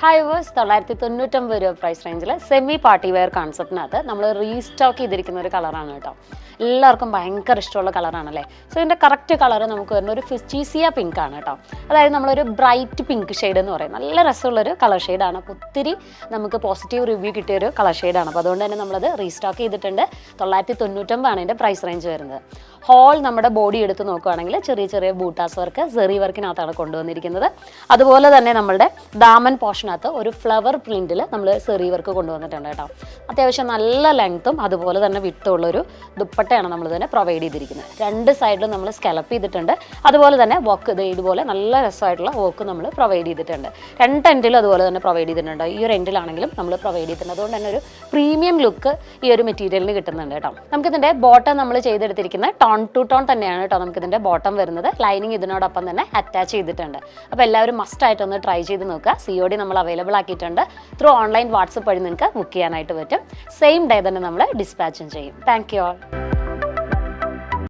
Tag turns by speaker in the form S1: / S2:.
S1: Hi verse 999 രൂപ price റേഞ്ചിൽ semi party wear കോൺസെപ്റ്റിനകത്ത് നമ്മൾ റീസ്റ്റോക്ക് ചെയ്തിരിക്കുന്ന ഒരു കളറാണ് കേട്ടോ. എല്ലാവർക്കും ഭയങ്കര ഇഷ്ടമുള്ള കളറാണല്ലേ. സോ ഇതിൻ്റെ കറക്റ്റ് കളർ നമുക്ക് വരുന്ന ഒരു ഫിസ്റ്റീസിയ പിങ്ക് ആണ് കേട്ടോ. അതായത് നമ്മളൊരു ബ്രൈറ്റ് പിങ്ക് ഷെയ്ഡ് എന്ന് പറയും. നല്ല രസമുള്ളൊരു കളർ ഷെയ്ഡാണ്. അപ്പോൾ ഒത്തിരി നമുക്ക് പോസിറ്റീവ് റിവ്യൂ കിട്ടിയൊരു കളർ ഷെയ്ഡാണ്. അപ്പോൾ അതുകൊണ്ട് തന്നെ നമ്മളത് റീസ്റ്റോക്ക് ചെയ്തിട്ടുണ്ട്. 999 ആണ് ഇതിൻ്റെ പ്രൈസ് റേഞ്ച് വരുന്നത്. ഹോൾ നമ്മുടെ ബോഡി എടുത്ത് നോക്കുകയാണെങ്കിൽ ചെറിയ ചെറിയ ബൂട്ടാസ് വർക്ക് സെറി വർക്കിനകത്താണ് കൊണ്ടുവന്നിരിക്കുന്നത്. അതുപോലെ തന്നെ നമ്മളുടെ ദാമൻ പോർഷനകത്ത് ഒരു ഫ്ലവർ പ്രിൻറ്റിൽ നമ്മൾ സെറി വർക്ക് കൊണ്ടുവന്നിട്ടുണ്ട് കേട്ടോ. അത്യാവശ്യം നല്ല ലെങ്ത്തും അതുപോലെ തന്നെ വിട്ടുള്ളൊരു ദുപ്പട്ടയാണ് നമ്മൾ തന്നെ പ്രൊവൈഡ് ചെയ്തിരിക്കുന്നത്. രണ്ട് സൈഡിലും നമ്മൾ സ്കെലപ്പ് ചെയ്തിട്ടുണ്ട്. അതുപോലെ തന്നെ വർക്ക് ഇതുപോലെ നല്ല രസമായിട്ടുള്ള വർക്ക് നമ്മൾ പ്രൊവൈഡ് ചെയ്തിട്ടുണ്ട്. രണ്ട് എൻഡിലും അതുപോലെ തന്നെ പ്രൊവൈഡ് ചെയ്തിട്ടുണ്ട്. ഈ ഒരു എൻഡിലാണെങ്കിലും നമ്മൾ പ്രൊവൈഡ് ചെയ്തിട്ടുണ്ട്. അതുകൊണ്ട് തന്നെ ഒരു പ്രീമിയം ലുക്ക് ഈ ഒരു മെറ്റീരിയലിന് കിട്ടുന്നുണ്ട് കേട്ടോ. നമുക്കിതിൻ്റെ ബോട്ടം നമ്മൾ ചെയ്തെടുത്തിരിക്കുന്ന ടോൺ ടു ടോൺ തന്നെയാണ് കേട്ടോ. നമുക്കിതിൻ്റെ ബോട്ടം വരുന്നത് ലൈനിങ് ഇതിനോടൊപ്പം തന്നെ അറ്റാച്ച് ചെയ്തിട്ടുണ്ട്. അപ്പോൾ എല്ലാവരും മസ്റ്റായിട്ടൊന്ന് ട്രൈ ചെയ്ത് നോക്കുക. COD നമ്മൾ അവൈലബിൾ ആക്കിയിട്ടുണ്ട്. ത്രൂ ഓൺലൈൻ വാട്സപ്പ് വഴി നിങ്ങൾക്ക് ബുക്ക് ചെയ്യാനായിട്ട് പറ്റും. സെയിം ഡേ തന്നെ നമ്മൾ ഡിസ്പാച്ചും ചെയ്യും. Thank you all.